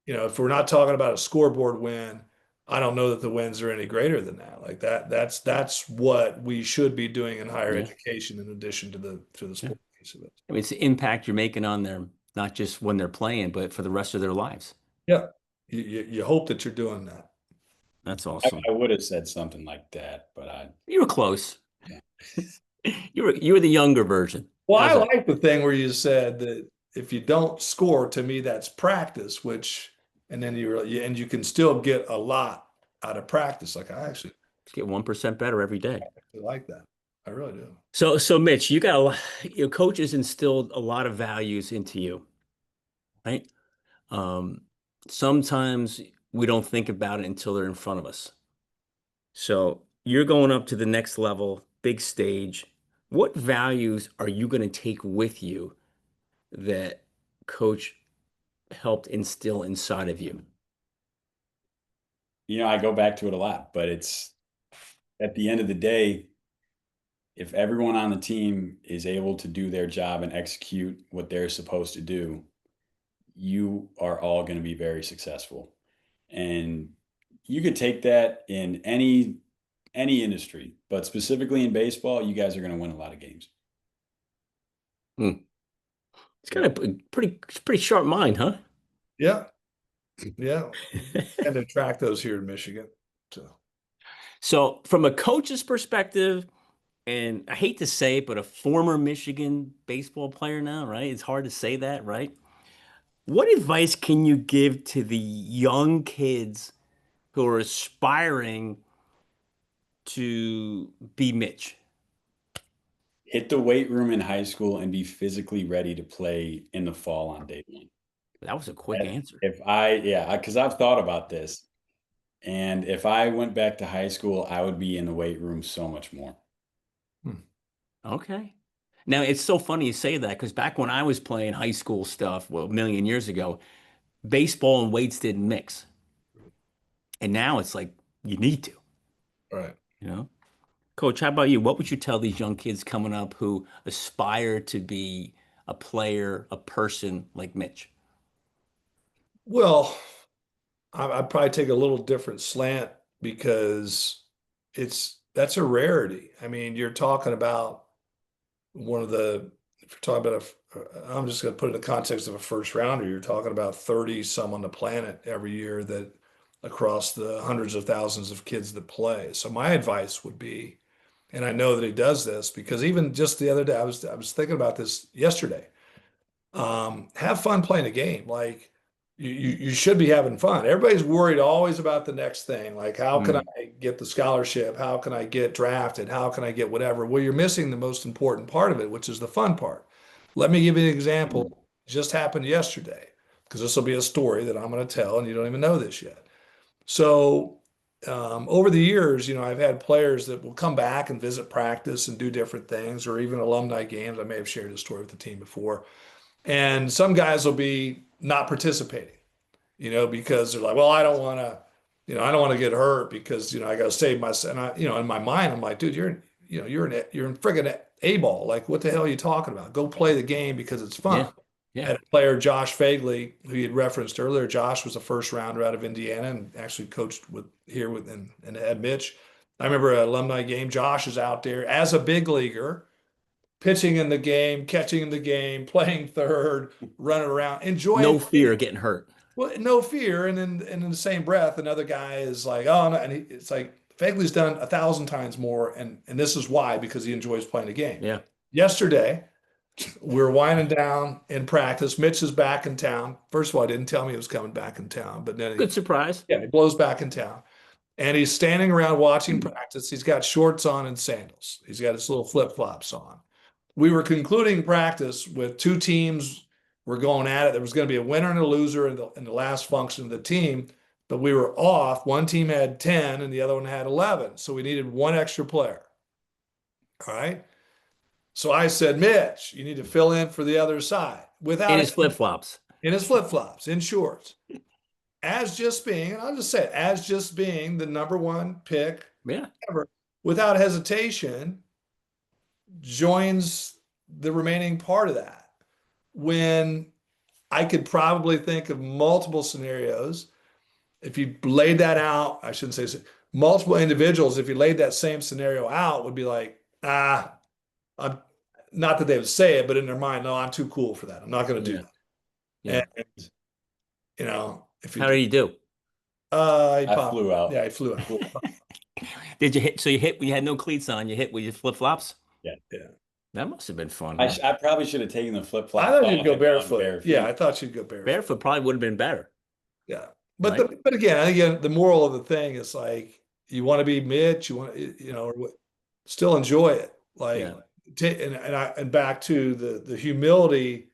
S2: if we're not talking about a scoreboard win, I don't know that the wins are any greater than that. Like that's what we should be doing in higher
S1: Yeah.
S2: education in addition to the
S1: Yeah.
S2: sport piece of it.
S1: I mean, it's the impact you're making on them, not just when they're playing, but for the rest of their lives.
S2: Yeah. You hope that you're doing that.
S1: That's
S3: I,
S1: awesome.
S3: I would have said something like that, but
S1: You were close.
S3: yeah.
S1: You were the younger version.
S2: Well, I
S1: How's that?
S2: like the thing where you said that if you don't score, to me, that's practice, and then and you can still get a lot out of practice. Like I actually
S1: Get 1% better every day.
S2: like that. I really do.
S1: So Mitch, you got a lot, your coaches instilled a lot of values into you, right? Um, Sometimes we don't think about it until they're in front of us. So you're going up to the next level, big stage. What values are you going to take with you that coach helped instill inside of you?
S3: I go back to it a lot, but it's at the end of the day, if everyone on the team is able to do their job and execute what they're supposed to do, you are all going to be very successful. And you could take that in any industry, but specifically in baseball, you guys are going to win a lot of games.
S1: Hmm. It's kind of pretty sharp mind, huh?
S2: Yeah, yeah. And to track those here in Michigan. So
S1: So from a coach's perspective, and I hate to say it, but a former Michigan baseball player now, right? It's hard to say that, right? What advice can you give to the young kids who are aspiring to be Mitch?
S3: Hit the weight room in high school and be physically ready to play in the fall on day one.
S1: That was a quick answer.
S3: Yeah, because I've thought about this. And if I went back to high school, I would be in the weight room so much more.
S2: Hmm.
S1: Okay. Now it's so funny you say that because back when I was playing high school stuff, well, a million years ago, baseball and weights didn't mix. And now it's like you need to,
S2: Right.
S1: you know? Coach, how about you? What would you tell these young kids coming up who aspire to be a player, a person like Mitch?
S2: Well, I'd probably take a little different slant because that's a rarity. I mean, you're talking about one of the, if you're talking about I'm just going to put it in the context of a first rounder, you're talking about 30 some on the planet every year that across the hundreds of thousands of kids that play. So my advice would be, and I know that he does this because even just the other day, I was thinking about this yesterday. Have fun playing a game. Like you should be having fun. Everybody's worried always about the next thing. Like, how can
S1: Mm,
S2: I get the scholarship? How can I get drafted? How can I get whatever? Well, you're missing the most important part of it, which is the fun part. Let me give you an example. Just happened yesterday, because this will be a story that I'm going to tell, and you don't even know this yet. So, over the years, I've had players that will come back and visit practice and do different things, or even alumni games. I may have shared this story with the team before. And some guys will be not participating, because they're like, well, I don't want to, I don't want to get hurt because, I got to save myself. And in my mind, I'm like, dude, you're in friggin' A-ball. Like, what the hell are you talking about? Go play the game because it's
S1: yeah.
S2: fun.
S1: Yeah.
S2: Had a player, Josh Fagley, who you had referenced earlier. Josh was a first rounder out of Indiana and actually coached and had Mitch. I remember an alumni game. Josh is out there as a big leaguer pitching in the game, catching in the game, playing third, running around, enjoying
S1: No
S2: the
S1: fear
S2: game.
S1: of getting hurt.
S2: Well, no fear. And in the same breath, another guy is like, oh no, and it's like Fagley's done 1,000 times more, and this is why, because he enjoys playing the game.
S1: Yeah.
S2: Yesterday, we're winding down in practice. Mitch is back in town. First of all, he didn't tell me he was coming back in town, but then
S1: Good surprise.
S2: he blows back in town. And he's standing around watching practice. He's got shorts on and sandals. He's got his little flip-flops on. We were concluding practice with two teams were going at it. There was going to be a winner and a loser in the last function of the team, but we were off. One team had 10 and the other one had 11. So we needed one extra player. All right. So I said, Mitch, you need to fill in for the other side
S1: In
S2: without
S1: his flip-flops.
S2: in his flip-flops, in shorts, as just being, and I'll just say it, as just being the number one pick
S1: Yeah.
S2: ever, without hesitation, joins the remaining part of that. When I could probably think of multiple scenarios, if you laid that out, I shouldn't say multiple individuals, if you laid that same scenario out, would be like, I'm not that they would say it, but in their mind, no, I'm too cool for that. I'm not going to do
S1: Yeah. Yeah.
S2: that. And if you
S1: How did he do?
S2: he
S3: I
S2: popped.
S3: flew out.
S2: Yeah, he flew out.
S1: Did you hit? So you hit, you had no cleats on. You hit with your flip-flops?
S3: Yeah.
S2: Yeah.
S1: That must have been fun,
S3: I,
S1: huh?
S3: I probably should have taken the flip
S2: I
S3: flops
S2: thought
S3: off
S2: you'd go
S3: and gone
S2: barefoot.
S3: bare
S2: Yeah, I
S3: feet.
S2: thought you'd go barefoot.
S1: Barefoot probably would have been better,
S2: Yeah. But
S1: right?
S2: but again, the moral of the thing is like you want to be Mitch, you want or still enjoy it. Like
S1: Yeah.
S2: and back to the humility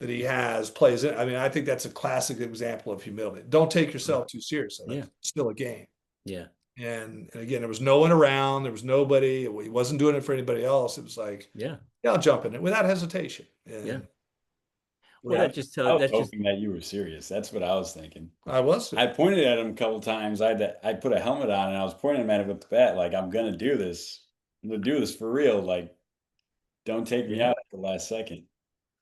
S2: that he has plays in. I mean, I think that's a classic example of humility. Don't take yourself too seriously. Like
S1: Yeah.
S2: it's still a game.
S1: Yeah.
S2: And again, there was no one around, there was nobody, he wasn't doing it for anybody else. It was like,
S1: Yeah.
S2: yeah, I'll jump in it without hesitation.
S1: Yeah.
S2: And
S1: Well,
S3: Yeah,
S1: that just
S3: I
S1: tells
S3: was
S1: that's just
S3: hoping that you were serious. That's what I was thinking.
S2: I was.
S3: I pointed at him a couple times. I put a helmet on and I was pointing at him with the bat, like I'm gonna do this. I'm gonna do this for real. Like, don't take me
S1: yeah.
S3: out at the last second.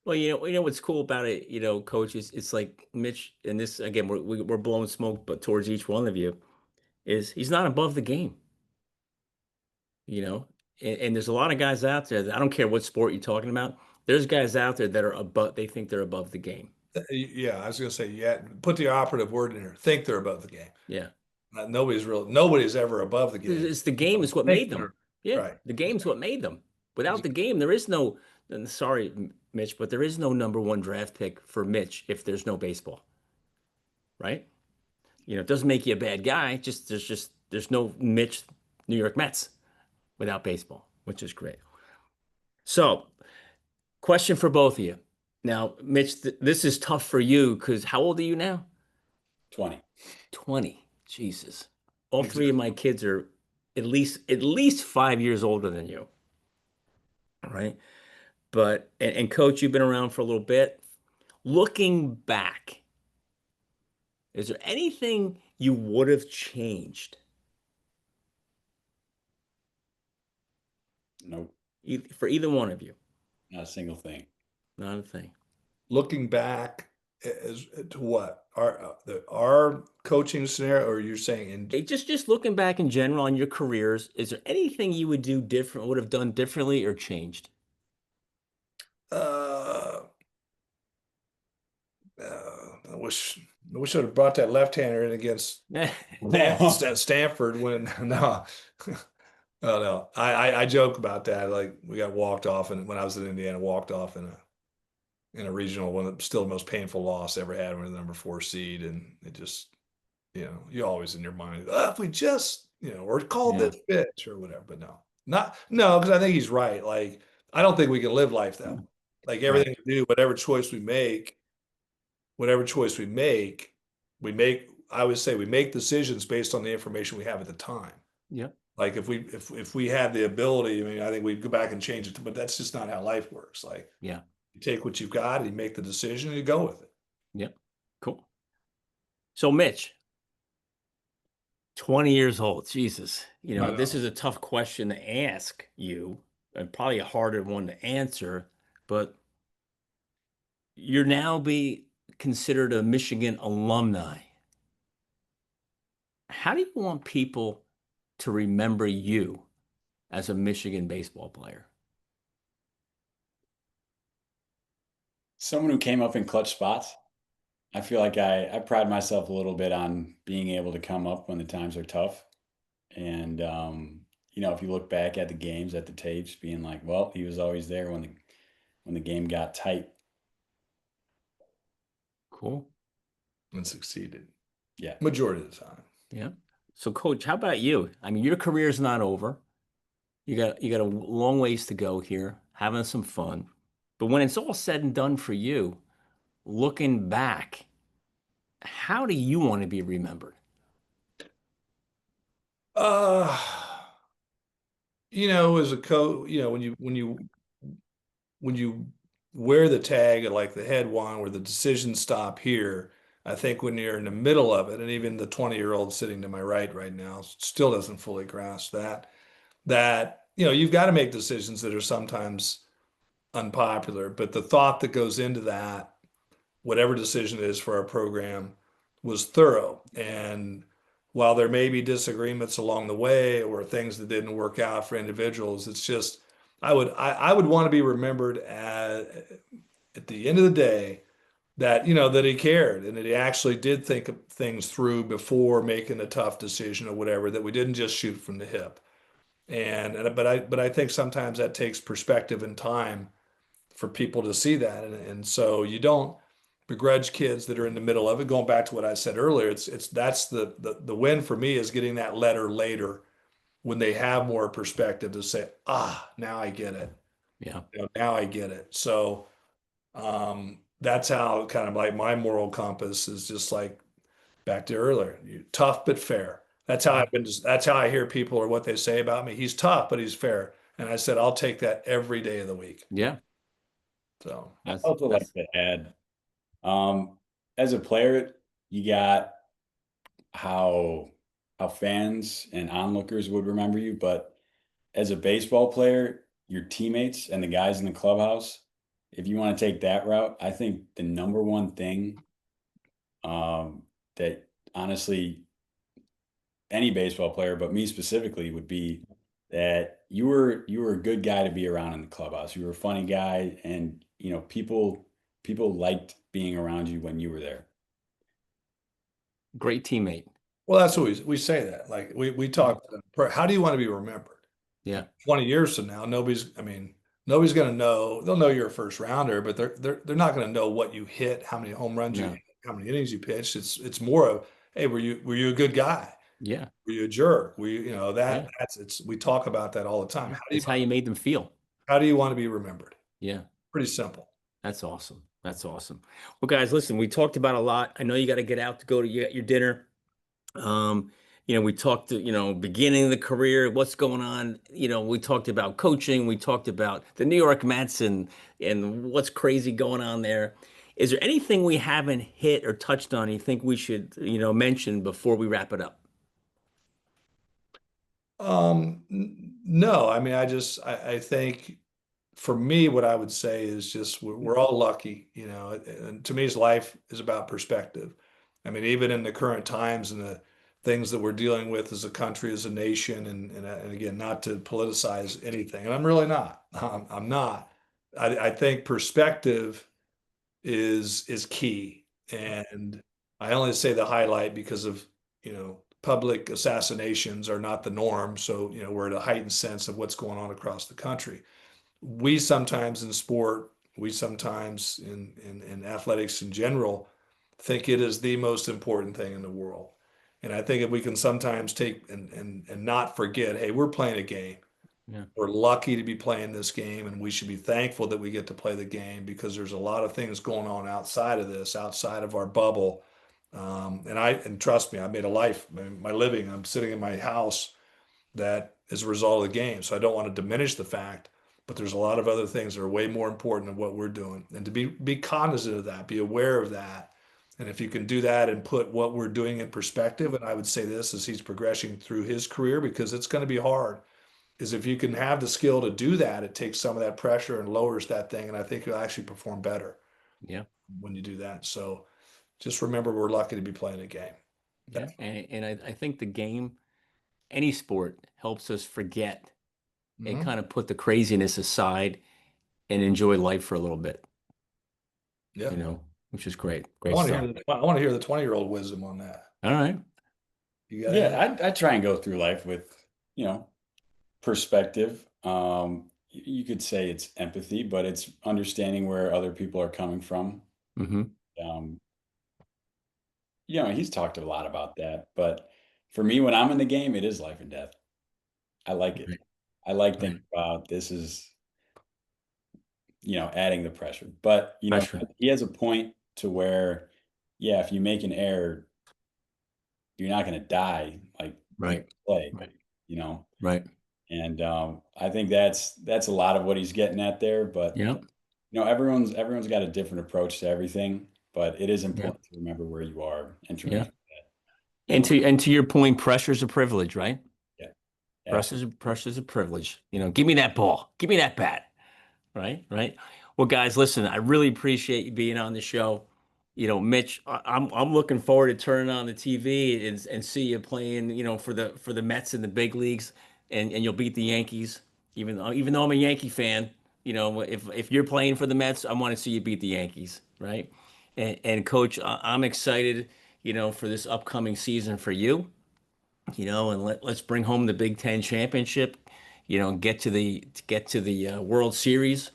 S1: Well, you know what's cool about it, coach, is it's like Mitch, and this again, we're blowing smoke, but towards each one of you, is he's not above the game, you know, and there's a lot of guys out there that I don't care what sport you're talking about. There's guys out there that are above, they think they're above the game.
S2: Yeah, I was going to say, yeah, put the operative word in here. Think they're above the game.
S1: Yeah.
S2: Nobody's ever above the game.
S1: It's the game is what
S2: Think
S1: made them.
S2: they're
S1: Yeah.
S2: right.
S1: The game's what made them. Without the game, there is no, and sorry, Mitch, but there is no number one draft pick for Mitch if there's no baseball, right? It doesn't make you a bad guy. There's no Mitch New York Mets without baseball, which is great. So, question for both of you. Now, Mitch, this is tough for you because how old are you now?
S3: 20.
S1: 20. Jesus. All three of
S2: Exactly.
S1: my kids are at least 5 years older than you. All right. But and coach, you've been around for a little bit. Looking back, is there anything you would have changed
S3: Nope,
S1: for either one of you?
S3: not a single thing.
S1: Not a thing.
S2: Looking back as to what our coaching scenario, or you're saying in
S1: Just looking back in general on your careers, is there anything you would do different, would have done differently or changed?
S2: uh, I wish I'd have brought that left-hander in against Stanford when no. Oh no. I joke about that. Like we got walked off, and when I was in Indiana, walked off in a regional one, of still the most painful loss I ever had. We're the number 4 seed, and it just, you always in your mind, if we just, or called
S1: Yeah.
S2: this bitch or whatever. But no, because I think he's right. Like I don't think we can live life that way. Like
S1: Right.
S2: everything we do, whatever choice we make, I would say we make decisions based on the information we have at the time.
S1: Yeah.
S2: Like if we had the ability, I mean, I think we'd go back and change it, but that's just not how life works. Like
S1: Yeah.
S2: you take what you've got and you make the decision and you go with it.
S1: Yeah. Cool. So, Mitch, 20 years old. Jesus.
S2: I
S1: This
S2: know.
S1: is a tough question to ask you, and probably a harder one to answer, but you're now be considered a Michigan alumni. How do you want people to remember you as a Michigan baseball player?
S3: Someone who came up in clutch spots. I feel like I pride myself a little bit on being able to come up when the times are tough. And if you look back at the games, at the tapes, being like, well, he was always there when the game got tight.
S1: Cool.
S2: And succeeded
S3: Yeah.
S2: majority of the time.
S1: Yeah. So, Coach, how about you? I mean, your career's not over. You got a long ways to go here, having some fun. But when it's all said and done for you, looking back, how do you want to be remembered?
S2: Uh, as a coach, when you wear the tag at like the head one where the decisions stop here, I think when you're in the middle of it, and even the 20-year-old sitting to my right now still doesn't fully grasp that you've got to make decisions that are sometimes unpopular, but the thought that goes into that, whatever decision it is for our program, was thorough. And while there may be disagreements along the way or things that didn't work out for individuals, it's just I would want to be remembered at the end of the day that that he cared and that he actually did think of things through before making a tough decision or whatever, that we didn't just shoot from the hip. But I think sometimes that takes perspective and time for people to see that. And so you don't begrudge kids that are in the middle of it. Going back to what I said earlier, that's the win for me, is getting that letter later when they have more perspective to say, now I get it.
S1: Yeah.
S2: Now I get it. So that's how kind of like my moral compass is, just like back to earlier, tough but fair. That's how I hear people, or what they say about me. He's tough, but he's fair. And I said, I'll take that every day of the week.
S1: Yeah.
S2: So
S3: I
S1: That's
S3: also like
S1: that's
S3: to add, as a player, you got how fans and onlookers would remember you, but as a baseball player, your teammates and the guys in the clubhouse, if you want to take that route, I think the number one thing that honestly any baseball player, but me specifically, would be that you were a good guy to be around in the clubhouse. You were a funny guy, and people liked being around you when you were there.
S1: great teammate.
S2: well, that's what we say that. Like we talk, how do you want to be remembered?
S1: Yeah.
S2: 20 years from now, nobody's going to know. They'll know you're a first rounder, but they're not going to know what you hit, how many home runs you
S1: No.
S2: hit, how many innings you pitched. It's more of, hey, were you a good guy?
S1: Yeah.
S2: Were you a jerk? Were you,
S1: Yeah.
S2: we talk about that all the time.
S1: Yeah. It's how you made them feel.
S2: How do you want to be remembered?
S1: Yeah.
S2: Pretty simple.
S1: That's awesome. That's awesome. Well, guys, listen, we talked about a lot. I know you got to get out to go to your dinner. Um, we talked to, beginning of the career, what's going on. We talked about coaching. We talked about the New York Mets and what's crazy going on there. Is there anything we haven't hit or touched on you think we should, mention before we wrap it up?
S2: No, I mean, I think for me, what I would say is just we're all lucky, and to me, life is about perspective. I mean, even in the current times and the things that we're dealing with as a country, as a nation, and again, not to politicize anything, and I'm really not. I'm not. I think perspective is key, and I only say the highlight because of public assassinations are not the norm. So we're at a heightened sense of what's going on across the country. We sometimes in sport, we sometimes in athletics in general, think it is the most important thing in the world. And I think if we can sometimes take and not forget, hey, we're playing a game.
S1: Yeah.
S2: We're lucky to be playing this game, and we should be thankful that we get to play the game because there's a lot of things going on outside of this, outside of our bubble. And trust me, I made a life, my living. I'm sitting in my house that is a result of the game. So I don't want to diminish the fact, but there's a lot of other things that are way more important than what we're doing. And to be cognizant of that, be aware of that. And if you can do that and put what we're doing in perspective, and I would say this as he's progressing through his career, because it's going to be hard, is if you can have the skill to do that, it takes some of that pressure and lowers that thing. And I think you'll actually perform better
S1: Yeah.
S2: when you do that. So just remember, we're lucky to be playing a game.
S1: Yeah. And I think the game, any sport, helps us forget and
S2: Mhm.
S1: kind of put the craziness aside and enjoy life for a little bit,
S2: Yeah.
S1: which is great. Great stuff.
S2: I want to hear the 20-year-old wisdom on that.
S1: All right.
S2: You got any?
S3: Yeah, I try and go through life with, perspective. You could say it's empathy, but it's understanding where other people are coming from.
S1: Mm-hmm.
S3: Um, he's talked a lot about that, but for me, when I'm in the game, it is life and death. I like it.
S1: Right.
S3: I like
S1: Right.
S3: thinking about this is, adding the pressure. But,
S1: Pressure.
S3: he has a point to where, yeah, if you make an error, you're not going to die like you
S1: Right.
S3: play,
S1: Right.
S3: you know.
S1: Right.
S3: And I think that's a lot of what he's getting at there. But
S1: Yeah.
S3: everyone's got a different approach to everything. But it is
S1: Yeah.
S3: important to remember where you are and to
S1: Yeah.
S3: remember that.
S1: And to your point, pressure's a privilege, right?
S3: Yeah,
S1: Pressure's
S3: absolutely.
S1: pressure's a privilege. Give me that ball. Give me that bat. Right, right. Well, guys, listen, I really appreciate you being on the show. Mitch, I'm looking forward to turning on the TV and see you playing, for the Mets in the big leagues, and you'll beat the Yankees. Even though I'm a Yankee fan, if you're playing for the Mets, I want to see you beat the Yankees, right? And Coach, I'm excited, for this upcoming season for you, and let's bring home the Big Ten championship, get to the World Series,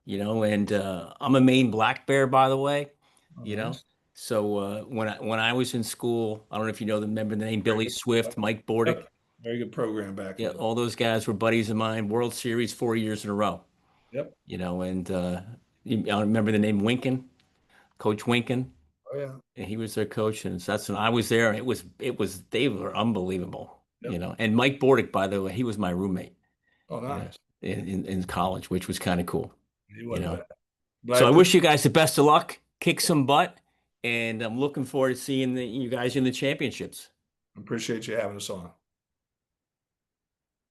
S1: and I'm a Maine Black Bear, by the way,
S2: Oh,
S1: you know.
S2: nice.
S1: So when I was in school, I don't know if remember the name
S2: Very
S1: Billy
S2: good.
S1: Swift, Mike Bordick,
S2: Yep. Very good program back in
S1: yeah,
S2: the day.
S1: all those guys were buddies of mine. World Series 4 years in a row,
S2: Yep.
S1: and I remember the name Winkin, Coach Winkin.
S2: Oh, yeah.
S1: And he was their coach, and so that's when I was there. It was they were unbelievable,
S2: Yep.
S1: And Mike Bordick, by the way, he was my roommate,
S2: Oh, nice.
S1: in college, which was kind of cool,
S2: He
S1: you
S2: wasn't
S1: know.
S2: bad.
S1: So I
S2: Glad to.
S1: wish you guys the best of luck, kick some butt, and I'm looking forward to seeing you guys in the championships.
S2: Appreciate you having us on.